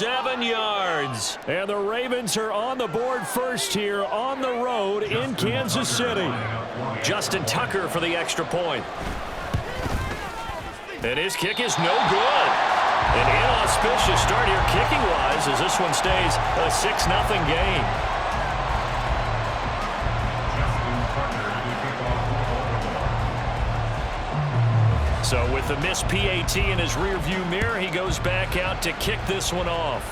7 yards. And the Ravens are on the board first here on the road in Kansas City. Justin Tucker for the extra point. And his kick is no good. An inauspicious start here kicking-wise as this one stays a 6-0 game. So with the missed PAT in his rearview mirror, he goes back out to kick this one off.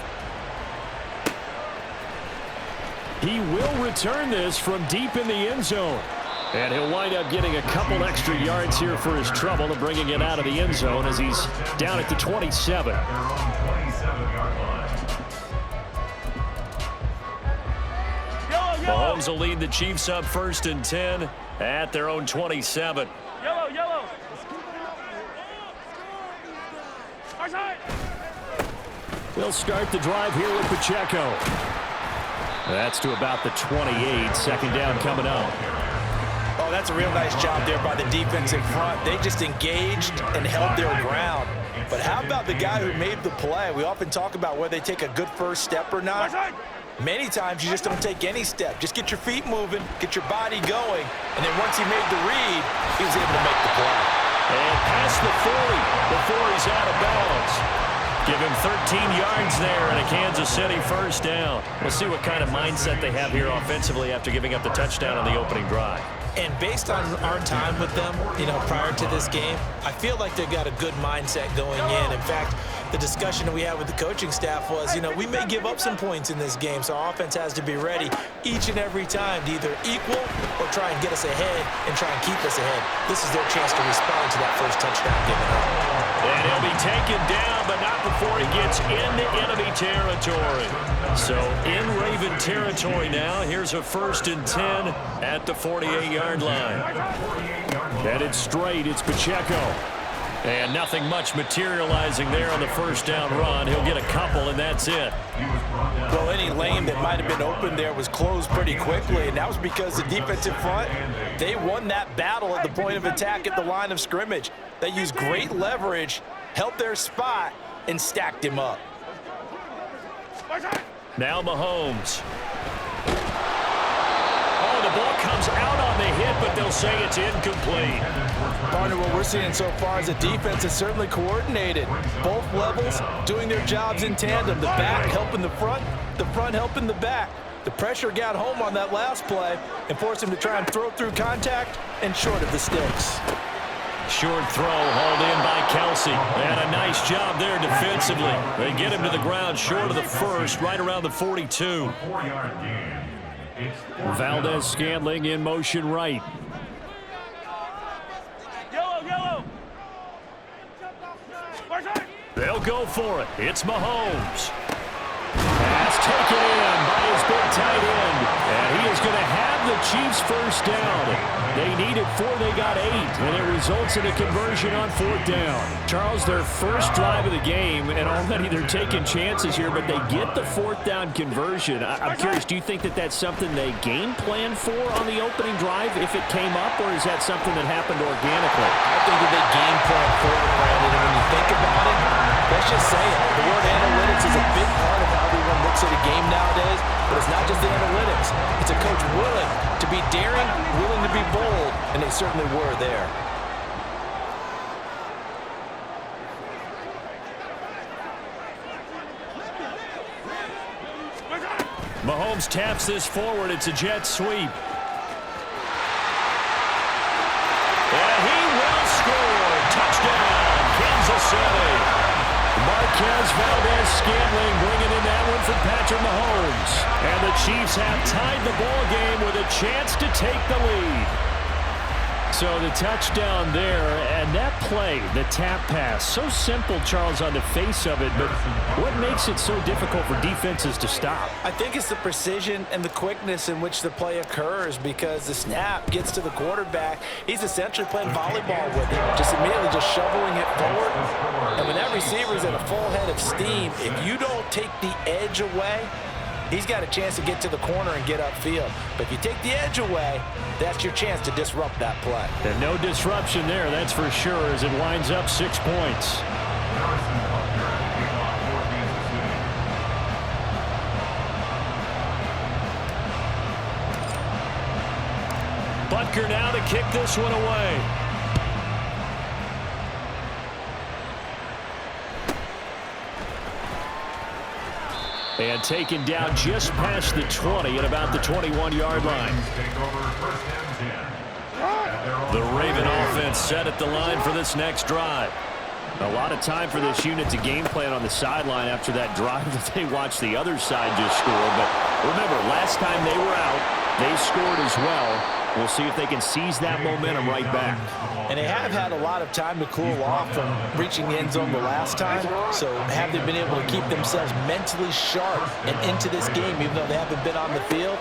He will return this from deep in the end zone. And he'll wind up getting a couple extra yards here for his trouble and bringing it out of the end zone as he's down at the 27. Mahomes will lead the Chiefs up 1st and 10 at their own 27. Yellow. They'll start the drive here with Pacheco. That's to about the 28. Second down coming up. Oh, that's a real nice job there by the defense in front. They just engaged and held their ground. But how about the guy who made the play? We often talk about whether they take a good first step or not. Many times you just don't take any step. Just get your feet moving, get your body going, and then once he made the read, he was able to make the play. And past the 40 before he's out of bounds. Give him 13 yards there and a Kansas City first down. We'll see what kind of mindset they have here offensively after giving up the touchdown on the opening drive. And based on our time with them, prior to this game, I feel like they've got a good mindset going in. In fact, the discussion that we had with the coaching staff was, we may give up some points in this game, so our offense has to be ready each and every time to either equal or try and get us ahead and try and keep us ahead. This is their chance to respond to that first touchdown given up. And he'll be taken down, but not before he gets into enemy territory. So in Raven territory now, here's a 1st and 10 at the 48-yard line. Headed straight, it's Pacheco. And nothing much materializing there on the first down run. He'll get a couple, and that's it. Well, any lane that might have been open there was closed pretty quickly, and that was because the defensive front, they won that battle at the point of attack at the line of scrimmage. They used great leverage, held their spot, and stacked him up. Now Mahomes. Oh, the ball comes out on the hit, but they'll say it's incomplete. Partner, what we're seeing so far is a defense that's certainly coordinated. Both levels doing their jobs in tandem. The back helping the front helping the back. The pressure got home on that last play and forced him to try and throw through contact and short of the sticks. Short throw hauled in by Kelsey. And a nice job there defensively. They get him to the ground short of the first, right around the 42. Valdez-Scantling in motion right. Yellow. They'll go for it. It's Mahomes. Pass taken in by his big tight end. And he is going to have the Chiefs first down. They needed 4, they got 8. And it results in a conversion on 4th down. Charles, their first drive of the game, and already they're taking chances here, but they get the 4th down conversion. I'm curious, do you think that that's something they game plan for on the opening drive if it came up, or is that something that happened organically? I think that they game plan for it, Brandon, and when you think about it, let's just say it. The word analytics is a big part of how everyone looks at a game nowadays, but it's not just the analytics. It's a coach willing to be daring, willing to be bold, and they certainly were there. Mahomes taps this forward. It's a jet sweep. And he will score. Touchdown, Kansas City. Marquez Valdez-Scantling bringing in that one for Patrick Mahomes. And the Chiefs have tied the ball game with a chance to take the lead. So the touchdown there, and that play, the tap pass, so simple, Charles, on the face of it, but what makes it so difficult for defenses to stop? I think it's the precision and the quickness in which the play occurs, because the snap gets to the quarterback. He's essentially playing volleyball with it, just immediately just shoveling it forward. And when that receiver's at a full head of steam, if you don't take the edge away, he's got a chance to get to the corner and get upfield. But if you take the edge away, that's your chance to disrupt that play. And no disruption there, that's for sure, as it winds up 6 points. Tucker now to kick this one away. And taken down just past the 20 at about the 21-yard line. The Raven offense set at the line for this next drive. A lot of time for this unit to game plan on the sideline after that drive that they watched the other side just score. But remember, last time they were out, they scored as well. We'll see if they can seize that momentum right back. And they have had a lot of time to cool off from reaching the end zone the last time. So have they been able to keep themselves mentally sharp and into this game, even though they haven't been on the field?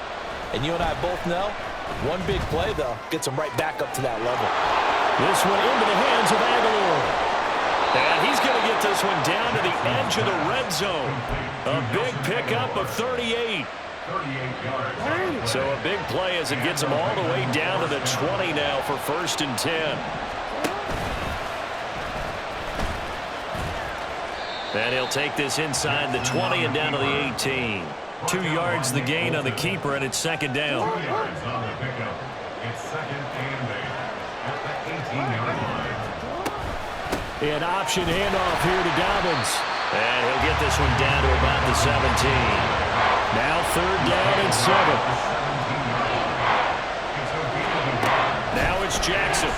And you and I both know, one big play, though, gets them right back up to that level. This one into the hands of Aguilar. And he's going to get this one down to the edge of the red zone. A big pickup of 38. So a big play as it gets them all the way down to the 20 now for 1st and 10. And he'll take this inside the 20 and down to the 18. 2 yards the gain on the keeper, and it's 2nd down. 4 yards on the pickup. It's 2nd and 8 at the 18-yard line. An option handoff here to Dobbins. And he'll get this one down to about the 17. Now 3rd down and 7. Now it's Jackson.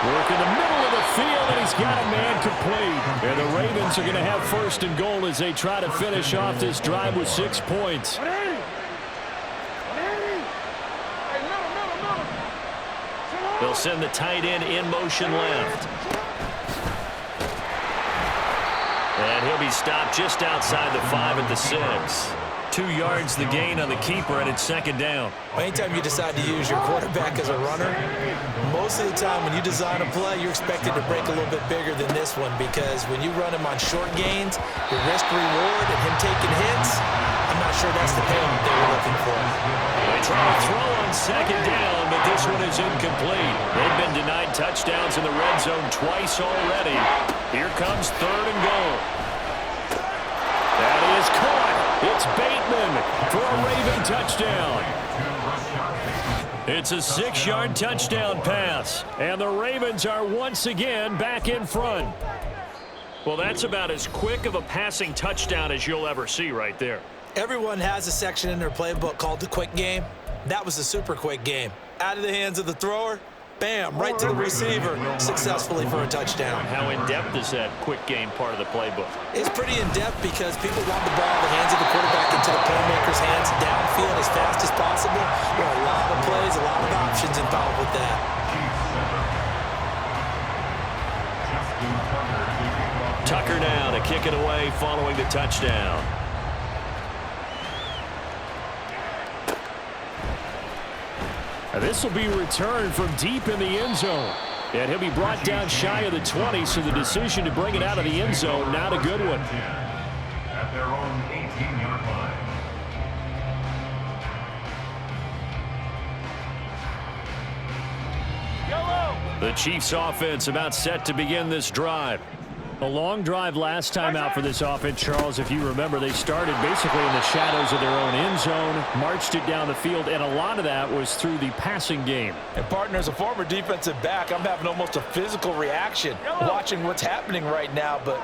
Work in the middle of the field, and he's got a man complete. And the Ravens are going to have 1st and goal as they try to finish off this drive with 6 points. They'll send the tight end in motion left. And he'll be stopped just outside the 5 at the 6. 2 yards the gain on the keeper, and it's 2nd down. Anytime you decide to use your quarterback as a runner, most of the time when you design a play, you're expected to break a little bit bigger than this one, because when you run him on short gains, the risk-reward and him taking hits, I'm not sure that's the payoff they were looking for. They try to throw on 2nd down, but this one is incomplete. They've been denied touchdowns in the red zone twice already. Here comes 3rd and goal. That is caught. It's Bateman for a Raven touchdown. It's a 6-yard touchdown pass, and the Ravens are once again back in front. Well, that's about as quick of a passing touchdown as you'll ever see right there. Everyone has a section in their playbook called the quick game. That was a super quick game. Out of the hands of the thrower, bam, right to the receiver, successfully for a touchdown. How in-depth is that quick game part of the playbook? It's pretty in-depth because people want the ball in the hands of the quarterback into the playmaker's hands downfield as fast as possible. There are a lot of plays, a lot of options involved with that. Tucker now to kick it away following the touchdown. This will be returned from deep in the end zone. And he'll be brought down shy of the 20, so the decision to bring it out of the end zone, not a good one. At their own 18-yard line. The Chiefs offense about set to begin this drive. A long drive last time out for this offense, Charles. If you remember, they started basically in the shadows of their own end zone, marched it down the field, and a lot of that was through the passing game. And, partner, as a former defensive back, I'm having almost a physical reaction watching what's happening right now. But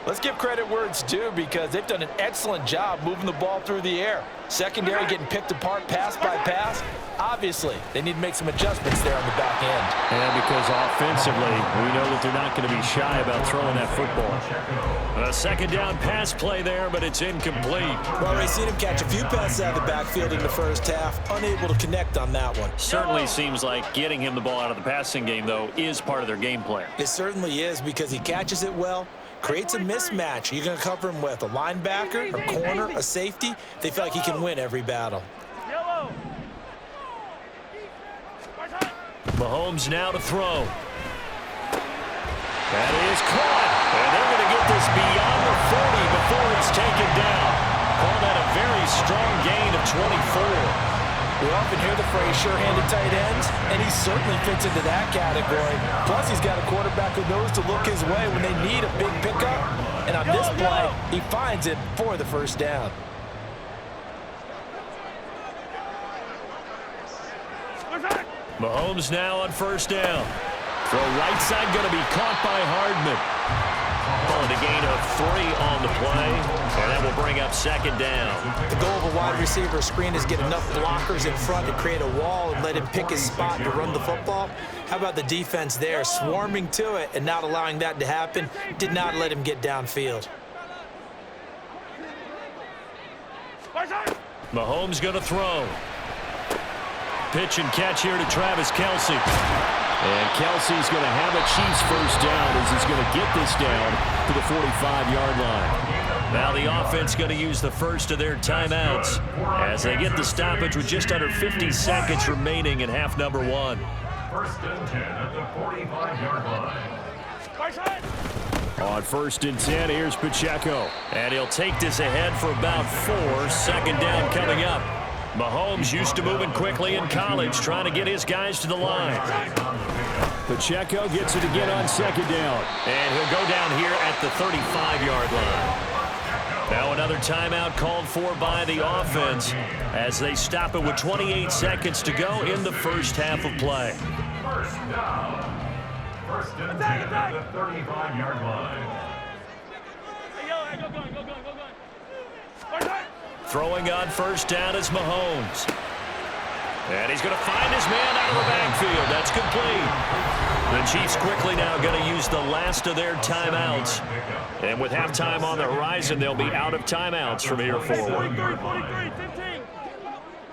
let's give credit where it's due, because they've done an excellent job moving the ball through the air. Secondary getting picked apart pass by pass. Obviously, they need to make some adjustments there on the back end. And because offensively, we know that they're not going to be shy about throwing that football. A 2nd down pass play there, but it's incomplete. Well, we've seen him catch a few passes out of the backfield in the first half, unable to connect on that one. Certainly seems like getting him the ball out of the passing game, though, is part of their game plan. It certainly is, because he catches it well, creates a mismatch. You're going to cover him with a linebacker, a corner, a safety. They feel like he can win every battle. Mahomes now to throw. That is caught. And they're going to get this beyond the 40 before it's taken down. Call that a very strong gain of 24. We often hear the phrase sure-handed tight ends, and he certainly fits into that category. Plus, he's got a quarterback who knows to look his way when they need a big pickup. And on this play, he finds it for the 1st down. Mahomes now on first down. Throw right side going to be caught by Hardman. Calling a gain of 3 on the play, and that will bring up second down. The goal of a wide receiver screen is get enough blockers in front to create a wall and let him pick his spot to run the football. How about the defense there, swarming to it and not allowing that to happen? Did not let him get downfield. Mahomes going to throw. Pitch and catch here to Travis Kelce. And Kelsey's going to have a Chiefs first down as he's going to get this down to the 45-yard line. Now the offense going to use the first of their timeouts as they get the stoppage with just under 50 seconds remaining in half number 1. First and 10 at the 45-yard line. On first and 10, here's Pacheco. And he'll take this ahead for about 4. Second down coming up. Mahomes used to moving quickly in college, trying to get his guys to the line. Pacheco gets it again on second down. And he'll go down here at the 35-yard line. Now another timeout called for by the offense as they stop it with 28 seconds to go in the first half of play. First down. First and 10 at the 35-yard line. Throwing on first down is Mahomes. And he's going to find his man out of the backfield. That's complete. The Chiefs quickly now going to use the last of their timeouts. And with halftime on the horizon, they'll be out of timeouts from here forward. 43,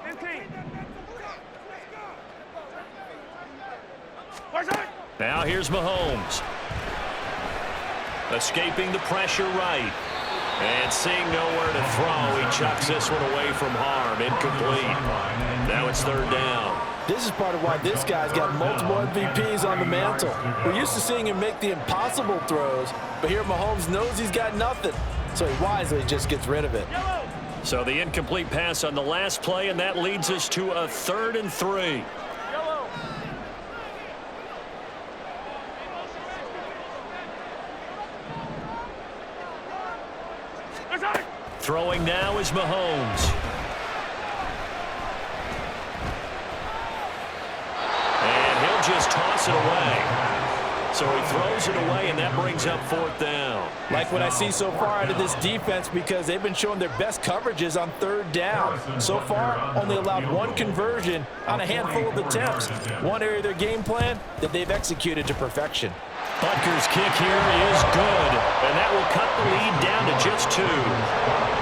15. Now here's Mahomes. Escaping the pressure right. And seeing nowhere to throw, he chucks this one away from harm. Incomplete. Now it's third down. This is part of why this guy's got multiple MVPs on the mantle. We're used to seeing him make the impossible throws, but here Mahomes knows he's got nothing, so he wisely just gets rid of it. So the incomplete pass on the last play, and that leads us to a 3rd and 3. Throwing now is Mahomes. And he'll just toss it away. So he throws it away, and that brings up 4th down. Like what I see so far out of this defense, because they've been showing their best coverages on 3rd down. So far, only allowed 1 conversion on a handful of attempts. One area of their game plan that they've executed to perfection. Butker's kick here is good, and that will cut the lead down to just 2.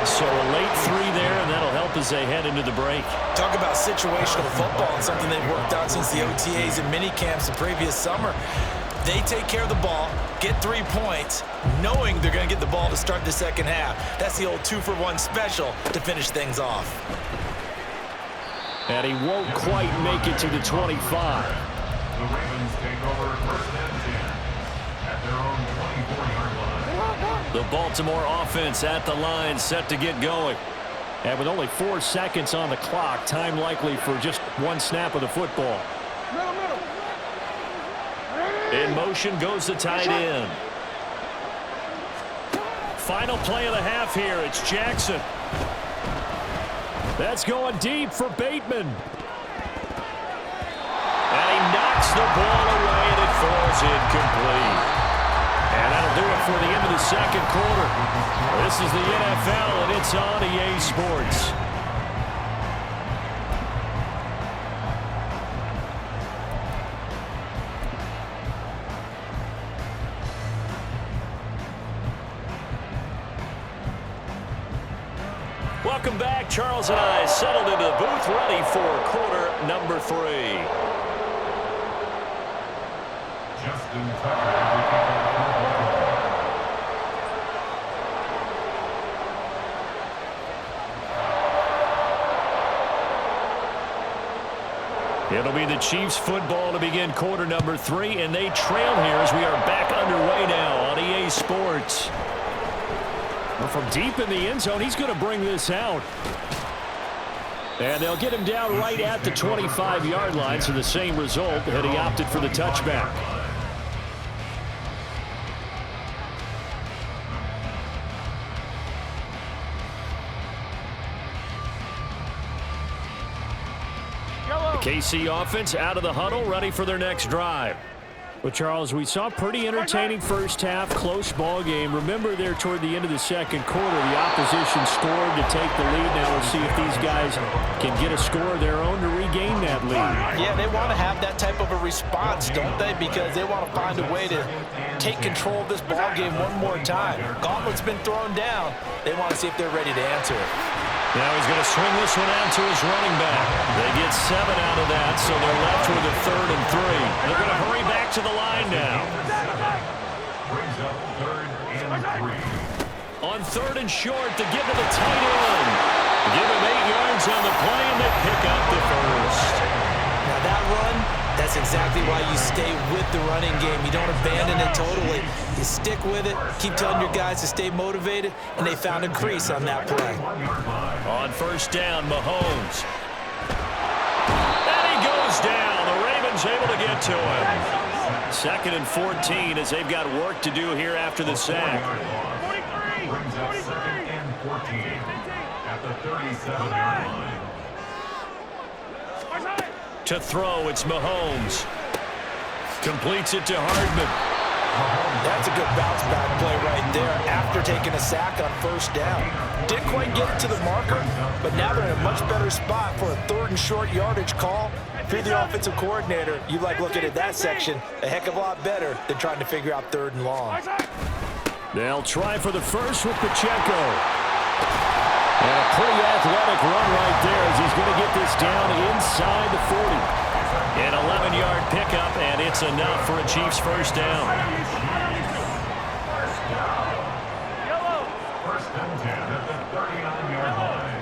So a late 3 there, and that'll help as they head into the break. Talk about situational football and something they've worked out since the OTAs and mini camps the previous summer. They take care of the ball, get 3 points, knowing they're going to get the ball to start the second half. That's the old 2-for-1 special to finish things off. And he won't quite make it to the 25. The Ravens take over first and 10 at their own 24-yard line. The Baltimore offense at the line, set to get going. And with only 4 seconds on the clock, time likely for just 1 snap of the football. In motion goes the tight end. Final play of the half here. It's Jackson. That's going deep for Bateman. And he knocks the ball away, and it falls incomplete. And that'll do it for the end of the second quarter. This is the NFL, and it's on EA Sports. Welcome back. Charles and I settled into the booth, ready for quarter number 3. Justin Tucker. It'll be the Chiefs football to begin quarter number 3, and they trail here as we are back underway now on EA Sports. Well, from deep in the end zone, he's going to bring this out. And they'll get him down right at the 25-yard line, so the same result, and he opted for the touchback. KC offense out of the huddle, ready for their next drive. Well, Charles, we saw pretty entertaining first half, close ball game. Remember there toward the end of the second quarter, the opposition scored to take the lead. Now we'll see if these guys can get a score of their own to regain that lead. Yeah, they want to have that type of a response, don't they? Because they want to find a way to take control of this ball game one more time. Gauntlet's been thrown down. They want to see if they're ready to answer it. Now he's going to swing this one out to his running back. They get 7 out of that, so they're left with a 3rd and 3. They're going to hurry back to the line now. Brings up 3rd and 3. On 3rd and short, to give to the tight end. Give him 8 yards on the play, and they pick up the first. Now that run, that's exactly why you stay with the running game. You don't abandon it totally. You stick with it, keep telling your guys to stay motivated, and they found a crease on that play. On 1st down, Mahomes. And he goes down. The Ravens able to get to him. 2nd and 14 as they've got work to do here after the sack. Brings up 2nd and 14 at the 37-yard line. To throw, it's Mahomes. Completes it to Hardman. That's a good bounce back play right there after taking a sack on 1st down. Didn't quite get to the marker, but now they're in a much better spot for a 3rd and short yardage call. If you're the offensive coordinator, you like looking at that section a heck of a lot better than trying to figure out 3rd and long. They'll try for the first with Pacheco. And a pretty athletic run right there as he's going to get this down inside the 40. An 11-yard pickup, and it's enough for a Chiefs first down. First and 10 at the 39-yard line.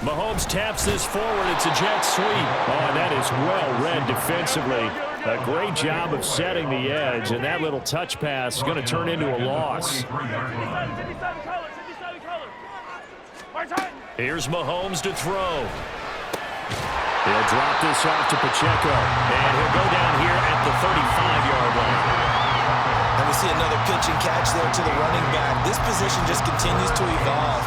Mahomes taps this forward. It's a jet sweep. Oh, and that is well read defensively. A great job of setting the edge, and that little touch pass is going to turn into a loss. Here's Mahomes to throw. He'll drop this off to Pacheco, and he'll go down here at the 35-yard line. And we see another pitch and catch there to the running back. This position just continues to evolve.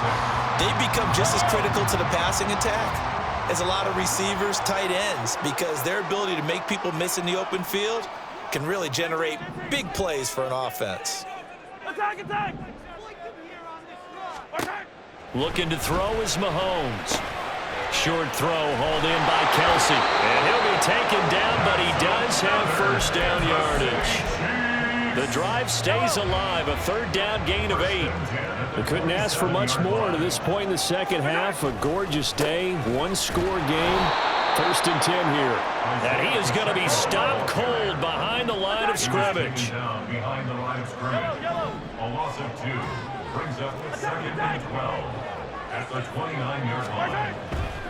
They've become just as critical to the passing attack as a lot of receivers, tight ends, because their ability to make people miss in the open field can really generate big plays for an offense. Attack, attack! Looking to throw is Mahomes. Short throw hauled in by Kelsey. And he'll be taken down, but he does have first down yardage. The drive stays alive, a 3rd down gain of 8. They couldn't ask for much more to this point in the second half. A gorgeous day, 1-score game. 1st and 10 here. And he is going to be stopped cold behind the line of scrimmage. Behind the line of scrimmage. A loss of 2. Brings up 2nd and 12 at the 29-yard line.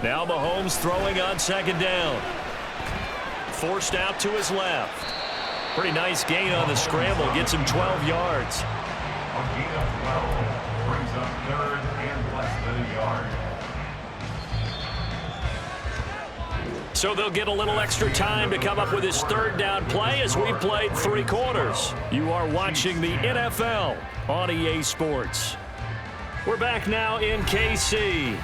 Now Mahomes throwing on 2nd down. Forced out to his left. Pretty nice gain on the scramble. Gets him 12 yards. A gain of 12 brings up 3rd and less than a yard. So they'll get a little extra time to come up with his 3rd down play as we played 3 quarters. You are watching the NFL on EA Sports. We're back now in KC.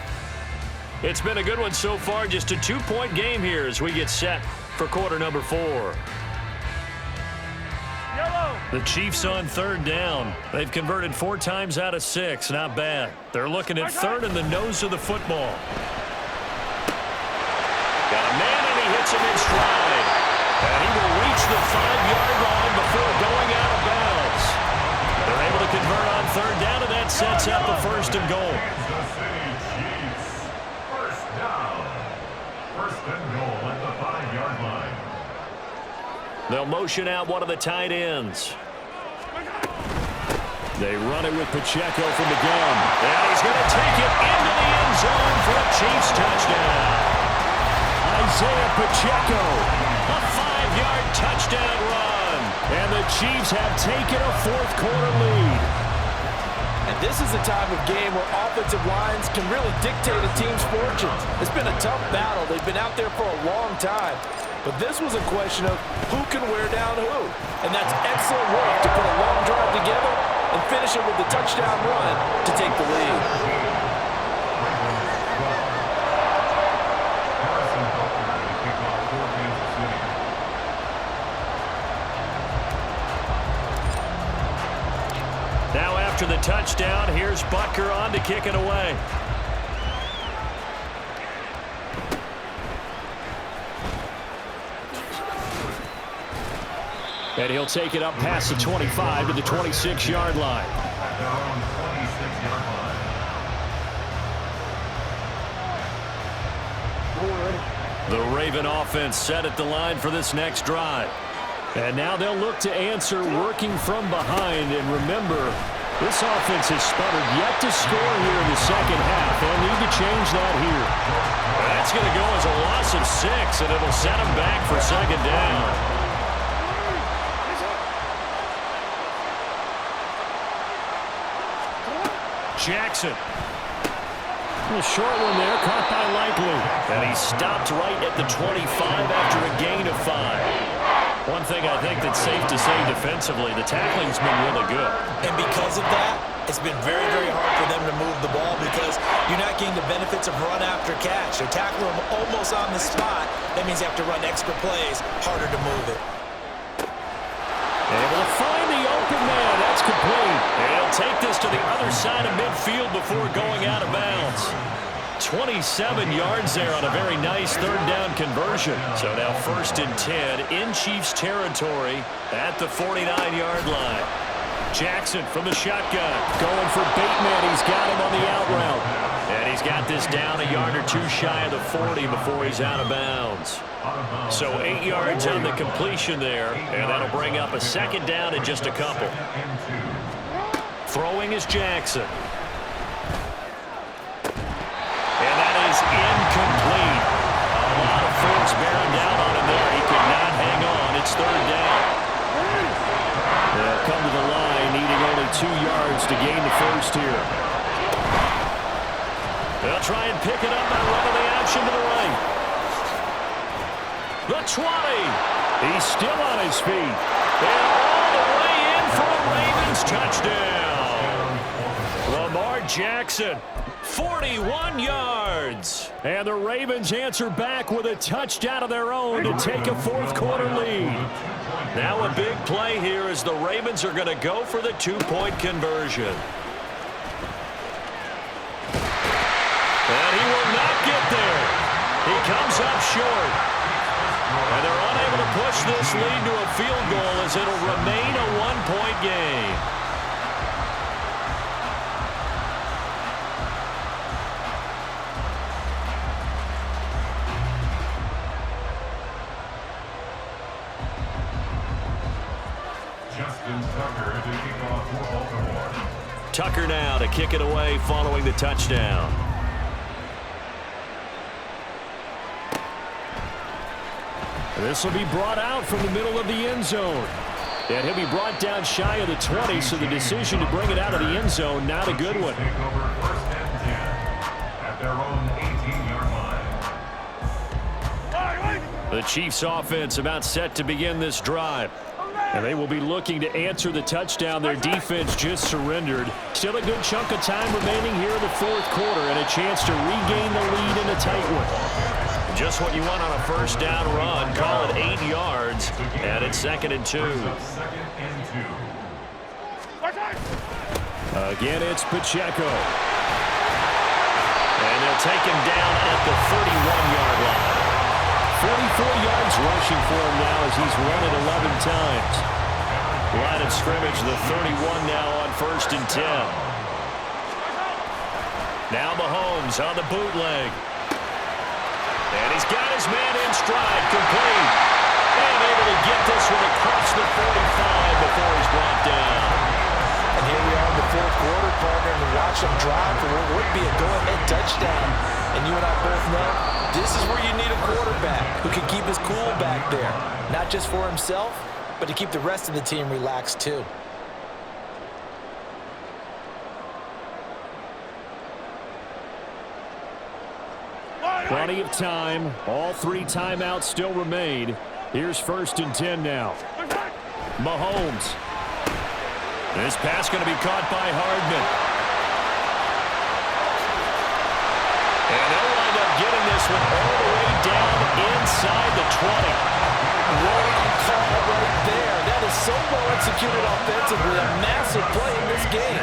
It's been a good one so far. Just a 2-point game here as we get set for quarter number 4. The Chiefs on 3rd down. They've converted 4 times out of 6. Not bad. They're looking at 3rd in the nose of the football. Got a man, and he hits him in stride. And he will reach the 5-yard line before going out of bounds. They're able to convert on 3rd down, and that sets up a 1st and goal. Kansas City Chiefs. First down. 1st and goal at the 5-yard line. They'll motion out one of the tight ends. They run it with Pacheco from the gun. And he's going to take it into the end zone for a Chiefs touchdown. Isaiah Pacheco, a 5-yard touchdown run. And the Chiefs have taken a 4th quarter lead. And this is a time of game where offensive lines can really dictate a team's fortunes. It's been a tough battle. They've been out there for a long time. But this was a question of who can wear down who. And that's excellent work to put a long drive together and finish it with the touchdown run to take the lead. after the touchdown. Here's Butker on to kick it away. And he'll take it up past the 25 to the 26-yard line. The Raven offense set at the line for this next drive. And now they'll look to answer working from behind. And remember, this offense has sputtered yet to score here in the second half. They'll need to change that here. That's going to go as a loss of 6, and it'll set them back for second down. Jackson. A short one there, caught by Likely. And he stopped right at the 25 after a gain of 5. One thing I think that's safe to say defensively, the tackling's been really good. And because of that, it's been very, very hard for them to move the ball because you're not getting the benefits of run after catch. They're tackling them almost on the spot. That means you have to run extra plays, harder to move it. Able to find the open man. That's complete. And he'll take this to the other side of midfield before going out of bounds. 27 yards there on a very nice third down conversion. So now 1st and 10 in Chiefs territory at the 49-yard line. Jackson from the shotgun. Going for Bateman. He's got him on the out route. And he's got this down a yard or two shy of the 40 before he's out of bounds. So 8 yards on the completion there, and that'll bring up a second down in just a couple. Throwing is Jackson. And that is incomplete. A lot of force bearing down on him there. He could not hang on. It's third down. They'll come to the line, needing only 2 yards to gain the first here. They'll try and pick it up by running the option to the right. The 20. He's still on his feet. And all the way in for a Ravens touchdown. Lamar Jackson, 41 yards. And the Ravens answer back with a touchdown of their own to take a fourth-quarter lead. Now a big play here as the Ravens are going to go for the 2-point conversion. And he will not get there. He comes up short. And they're unable to push this lead to a field goal as it'll remain a 1-point game. Justin Tucker to kick off for Baltimore. Tucker now to kick it away following the touchdown. This will be brought out from the middle of the end zone. And he'll be brought down shy of the 20, so the decision to bring it out of the end zone, not a good one. Take over 1st and 10 at their own 18-yard line. The Chiefs offense about set to begin this drive. And they will be looking to answer the touchdown their defense just surrendered. Still a good chunk of time remaining here in the fourth quarter and a chance to regain the lead in a tight one. Just what you want on a first down run. Call it 8 yards, and it's 2nd and 2. Again, it's Pacheco. And they'll take him down at the 31-yard line. 44 yards rushing for him now as he's run it 11 times. Line of scrimmage, the 31 now on 1st and 10. Now Mahomes on the bootleg. And he's got his man in stride, complete. And able to get this one across the 45 before he's brought down. And here we are in the fourth quarter, partner, and watch them drive for what would be a go-ahead touchdown. And you and I both know this is where you need a quarterback who can keep his cool back there. Not just for himself, but to keep the rest of the team relaxed too. Plenty of time. All 3 timeouts still remain. Here's 1st and 10 now. Mahomes. This pass going to be caught by Hardman. And they'll wind up getting this one all the way down inside the 20. What a call right there. That is so well executed offensively, a massive play in this game.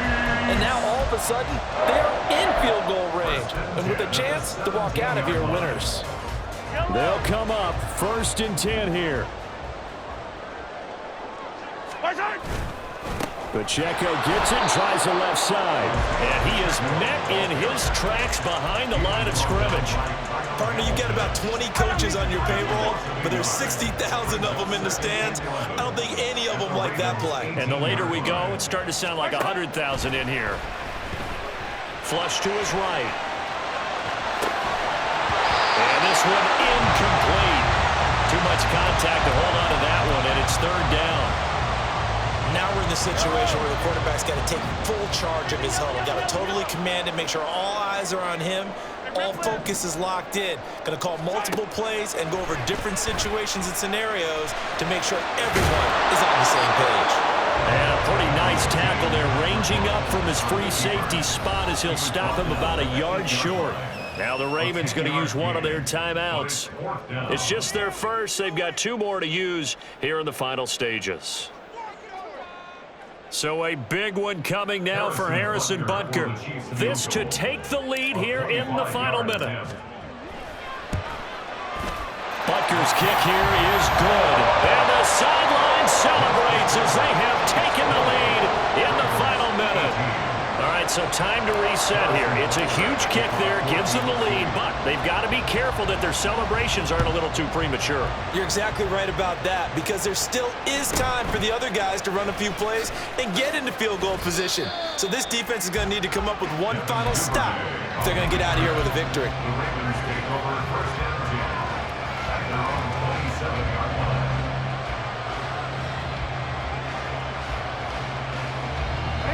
And now all of a sudden, they are in field goal range. And with a chance to walk out of here winners. They'll come up 1st and 10 here. Pacheco gets it, tries the left side. And he is met in his tracks behind the line of scrimmage. Partner, you get about 20 coaches on your payroll, but there's 60,000 of them in the stands. I don't think any of them like that play. And the later we go, it's starting to sound like 100,000 in here. Flush to his right. And this one incomplete. Too much contact to hold on to that one, and it's 3rd down. Now we're in the situation where the quarterback's got to take full charge of his huddle. Got to totally command it, make sure all eyes are on him. All focus is locked in. Going to call multiple plays and go over different situations and scenarios to make sure everyone is on the same page. And a pretty nice tackle there, ranging up from his free safety spot as he'll stop him about a yard short. Now the Ravens going to use one of their timeouts. It's just their first. They've got 2 more to use here in the final stages. So a big one coming now for Harrison Butker. This to take the lead here in the final minute. Butker's kick here is good. And the sideline celebrates as they have taken the lead in the final minute. All right, so time to reset here. It's a huge kick there, gives them the lead, but they've got to be careful that their celebrations aren't a little too premature. You're exactly right about that, because there still is time for the other guys to run a few plays and get into field goal position. So this defense is going to need to come up with one final stop if they're going to get out of here with a victory.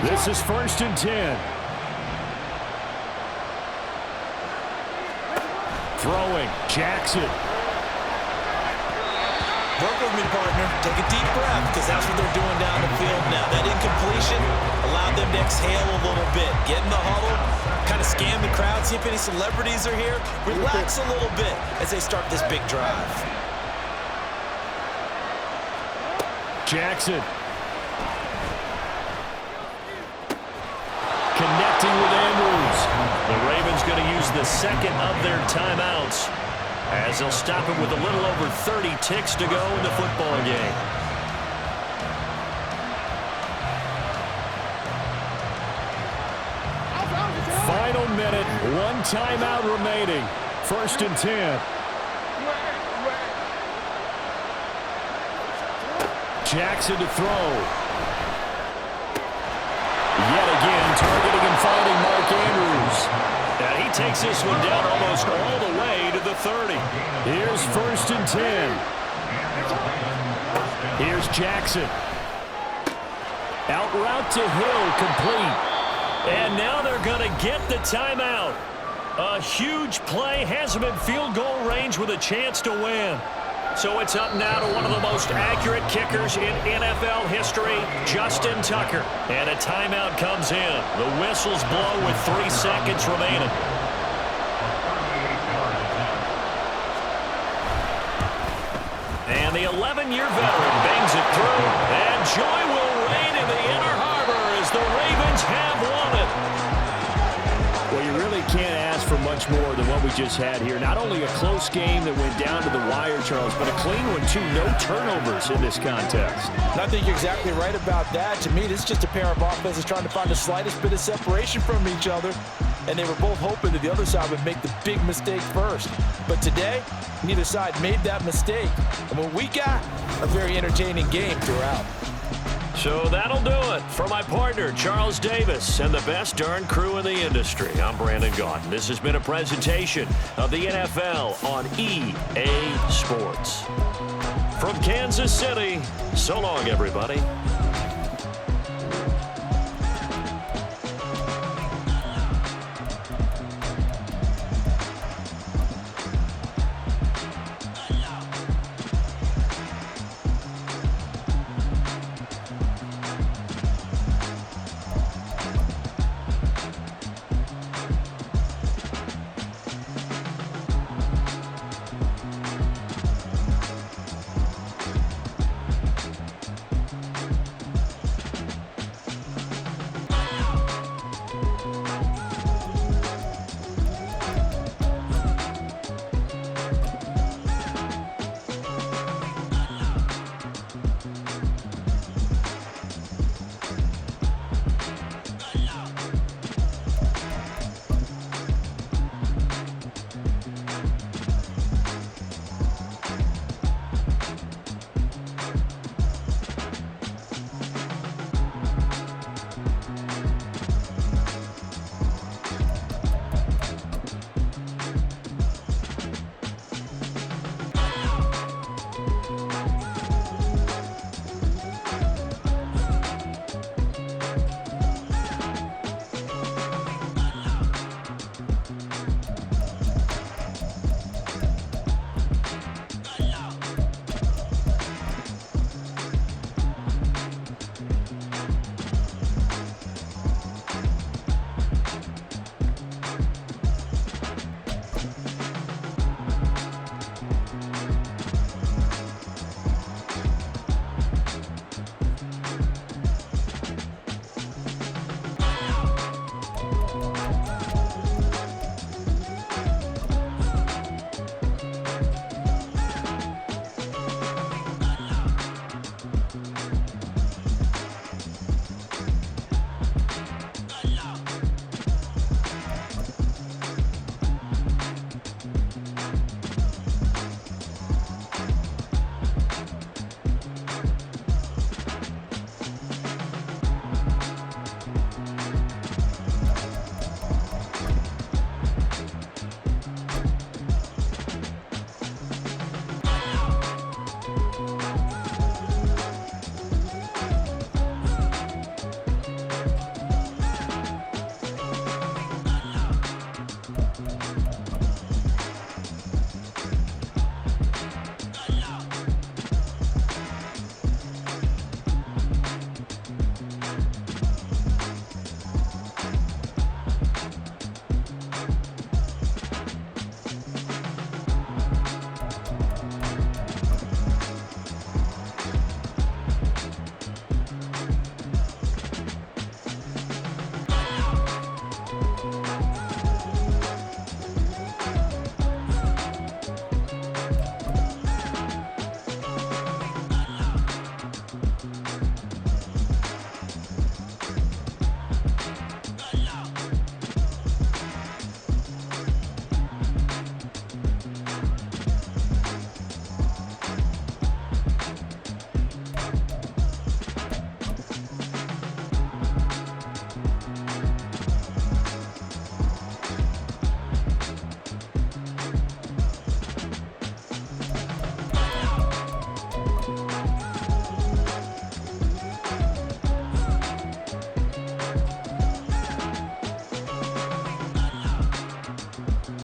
This is 1st and 10. Throwing, Jackson. Work with me, partner. Take a deep breath, because that's what they're doing down the field now. That incompletion allowed them to exhale a little bit. Get in the huddle, kind of scan the crowd, see if any celebrities are here. Relax a little bit as they start this big drive. Jackson. Connecting with Andrews. The Ravens going to use the second of their timeouts as they'll stop him with a little over 30 ticks to go in the football game. Final minute, 1 timeout remaining. 1st and 10. Jackson to throw. Yet again, targeting and finding Mark Andrews. And he takes this one down almost all the way to the 30. Here's 1st and 10. Here's Jackson. Out route to Hill, complete. And now they're going to get the timeout. A huge play, has him in field goal range with a chance to win. So it's up now to one of the most accurate kickers in NFL history, Justin Tucker. And a timeout comes in. The whistles blow with 3 seconds remaining. And the 11-year veteran bangs it through. And joy will reign in the Inner Harbor as the Ravens have won it. Well, you really can't ask for much more than what we just had here. Not only a close game that went down to the wire, Charles, but a clean one, too. No turnovers in this contest. And I think you're exactly right about that. To me, this is just a pair of offenses trying to find the slightest bit of separation from each other. And they were both hoping that the other side would make the big mistake first. But today, neither side made that mistake. And what we got, a very entertaining game throughout. So that'll do it for my partner, Charles Davis, and the best darn crew in the industry. I'm Brandon Gaudin. This has been a presentation of the NFL on EA Sports. From Kansas City, so long, everybody.